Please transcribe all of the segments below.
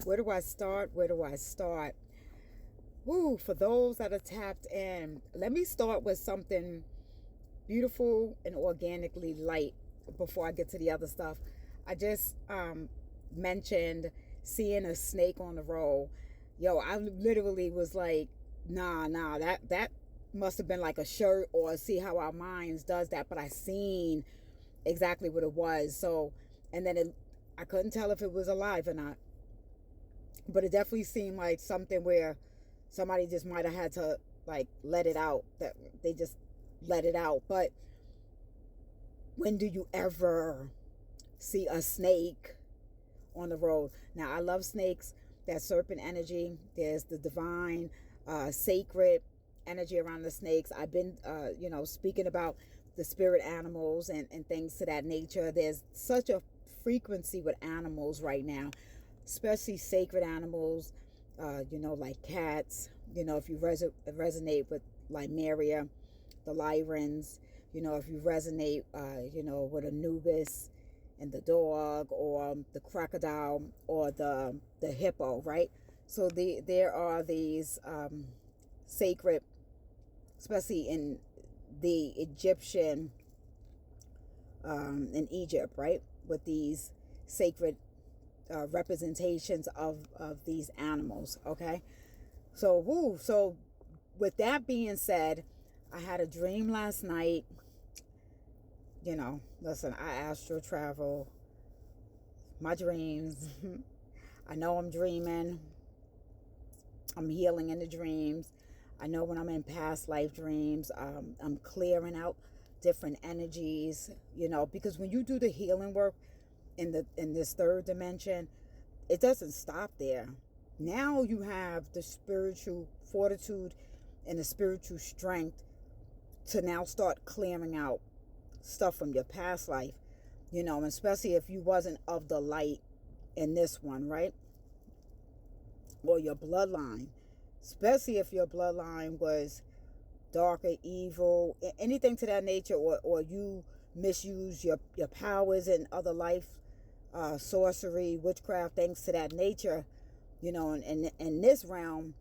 Where do I start? Where do I start? Woo, for those that are tapped in, let me start with something beautiful and organically light before I get to the other stuff. I just mentioned seeing a snake on the road. Yo, I literally was like, nah, that must have been like a shirt, or see how our minds does that. But I seen exactly what it was. So, and then I couldn't tell if it was alive or not, but it definitely seemed like something where somebody just might have had to like let it out, that they just let it out. But when do you ever see a snake on the road? Now, I love snakes. That serpent energy, there's the divine sacred energy around the snakes. I've been speaking about the spirit animals and things to that nature. There's such a frequency with animals right now, especially sacred animals, like cats. If you resonate with Lymeria, the Lyrans, if you resonate, with Anubis and the dog, or the crocodile, or the hippo, right? So there are these sacred, especially in the Egyptian, in Egypt, right? With these sacred representations of these animals, okay? So with that being said, I had a dream last night. Listen, I astral travel my dreams. I know I'm dreaming. I'm healing in the dreams. I know when I'm in past life dreams, I'm clearing out different energies, because when you do the healing work in this third dimension, it doesn't stop there. Now you have the spiritual fortitude and the spiritual strength to now start clearing out stuff from your past life, and especially if you wasn't of the light in this one, right? Or your bloodline, especially if your bloodline was dark or evil, anything to that nature, or you misuse your powers in other life, sorcery, witchcraft, things to that nature, and in this realm,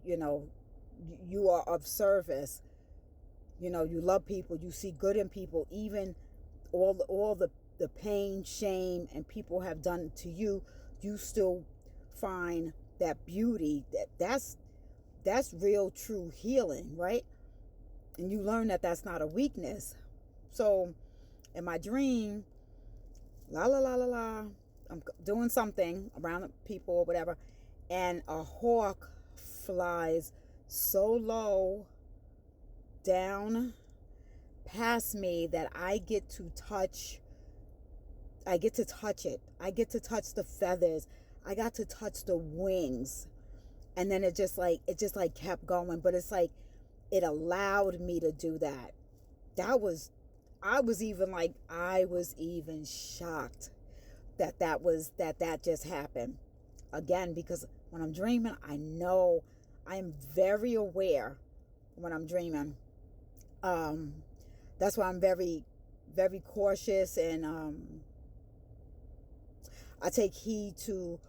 you are of service. You love people, you see good in people, even all the pain, shame, and people have done to you, you still find that beauty. That's real, true healing, right? And you learn that that's not a weakness. So, in my dream, la la la la la, I'm doing something around people or whatever, and a hawk flies so low down past me that I get to touch it. I get to touch the feathers. I got to touch the wings. And then it just like kept going, but it's like it allowed me to do that. I was even shocked that just happened. Again, because when I'm dreaming, I know I am very aware when I'm dreaming. That's why I'm very, very cautious, and I take heed to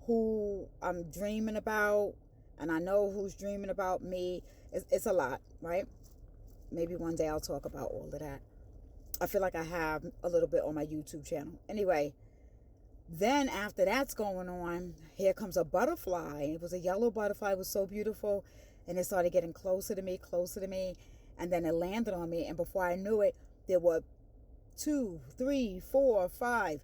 who I'm dreaming about, and I know who's dreaming about me. It's a lot, right? Maybe one day I'll talk about all of that. I feel like I have a little bit on my YouTube channel. Anyway, then after that's going on, here comes a butterfly. It was a yellow butterfly. It was so beautiful. And it started getting closer to me, closer to me. And then it landed on me. And before I knew it, there were 2, 3, 4, 5.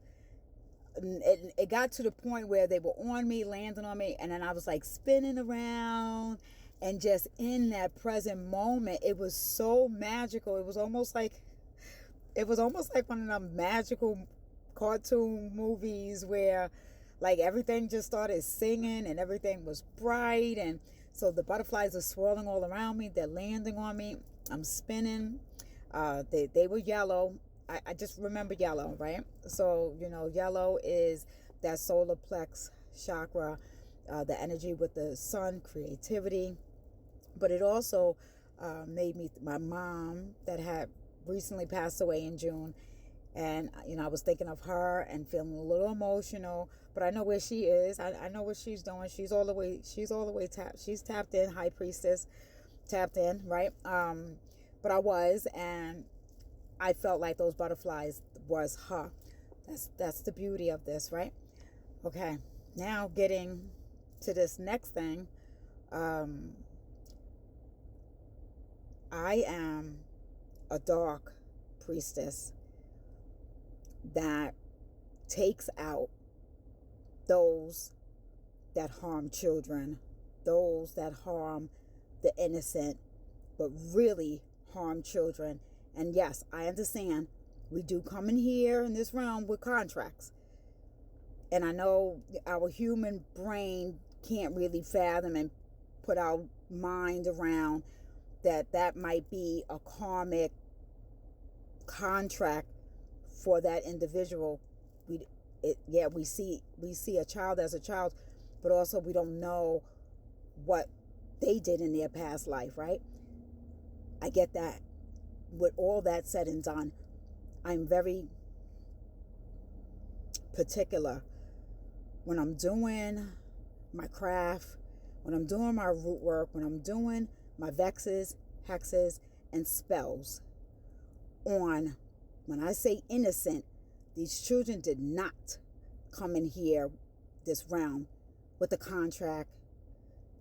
And it got to the point where they were on me, landing on me. And then I was like spinning around. And just in that present moment, it was so magical. It was almost like one of them magical cartoon movies where like everything just started singing and everything was bright, and so the butterflies are swirling all around me, they're landing on me, I'm spinning. They were yellow. I just remember yellow, right? So yellow is that solar plex chakra, the energy with the sun, creativity. But it also made me, my mom that had recently passed away in June, And, you know, I was thinking of her and feeling a little emotional, but I know where she is. I know what she's doing. She's all the way tapped. She's tapped in, high priestess, tapped in, right? But I was, and I felt like those butterflies was her. That's the beauty of this, right? Okay, now getting to this next thing. I am a dark priestess that takes out those that harm children, those that harm the innocent, but really harm children. And yes, I understand we do come in here in this realm with contracts. And I know our human brain can't really fathom and put our mind around that might be a karmic contract for that individual. We see a child as a child, but also we don't know what they did in their past life, right? I get that. With all that said and done, I'm very particular when I'm doing my craft, when I'm doing my root work, when I'm doing my vexes, hexes, and spells on, when I say innocent, these children did not come in here, this realm, with a contract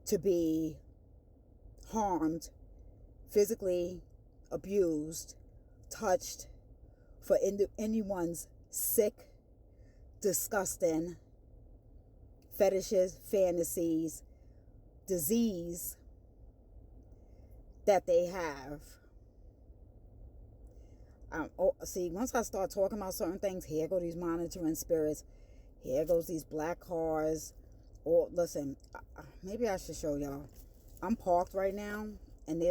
to be harmed, physically abused, touched, for anyone's sick, disgusting fetishes, fantasies, disease that they have. See, once I start talking about certain things, here go these monitoring spirits, here goes these black cars. Or listen, maybe I should show y'all. I'm parked right now, and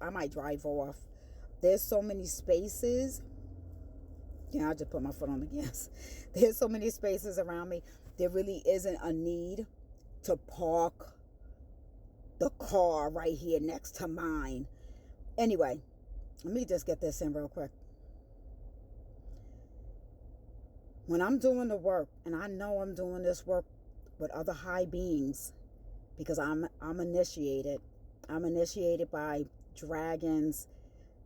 I might drive off. There's so many spaces. Yeah, I just put my foot on the gas. There's so many spaces around me. There really isn't a need to park the car right here next to mine. Anyway, let me just get this in real quick. When I'm doing the work, and I know I'm doing this work with other high beings, because I'm initiated. I'm initiated by dragons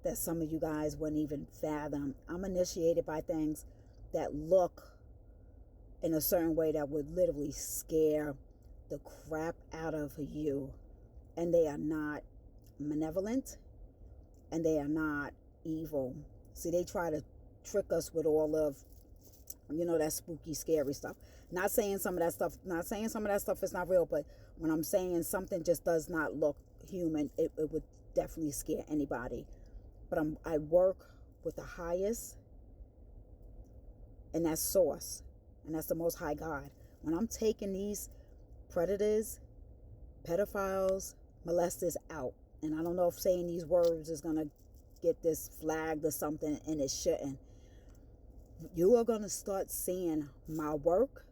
that some of you guys wouldn't even fathom. I'm initiated by things that look in a certain way that would literally scare the crap out of you. And they are not malevolent, and they are not evil. See, they try to trick us with all of, that spooky, scary stuff. Not saying some of that stuff is not real, but when I'm saying something just does not look human, it would definitely scare anybody. But I work with the highest, and that's source, and that's the Most High God. When I'm taking these predators, pedophiles, molesters out, and I don't know if saying these words is going to get this flagged or something, and it shouldn't. You are going to start seeing my work,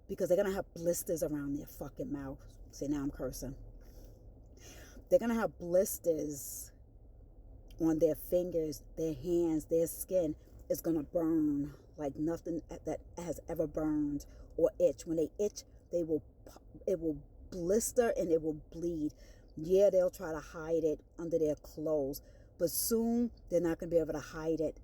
because they're going to have blisters around their fucking mouth. See, now I'm cursing. They're going to have blisters on their fingers, their hands, their skin is going to burn like nothing that has ever burned, or itch. When they itch, it will blister and it will bleed. Yeah, they'll try to hide it under their clothes, but soon they're not going to be able to hide it.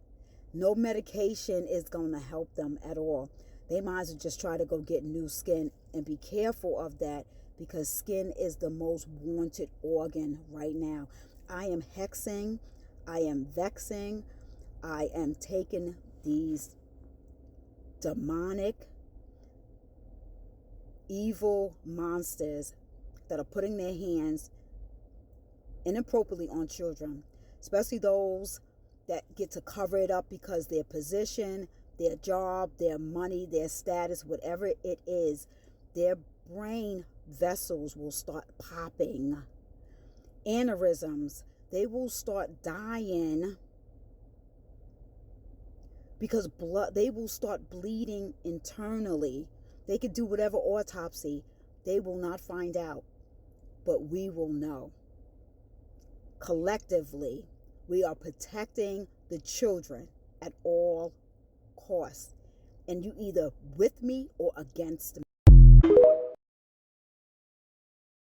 No medication is going to help them at all. They might as well just try to go get new skin, and be careful of that, because skin is the most wanted organ right now. I am hexing, I am vexing, I am taking these demonic, evil monsters that are putting their hands inappropriately on children, especially those that get to cover it up because their position, their job, their money, their status, whatever it is, their brain vessels will start popping. Aneurysms, they will start dying because they will start bleeding internally. They could do whatever autopsy, they will not find out, but we will know. Collectively, we are protecting the children at all cost. And you either with me or against me.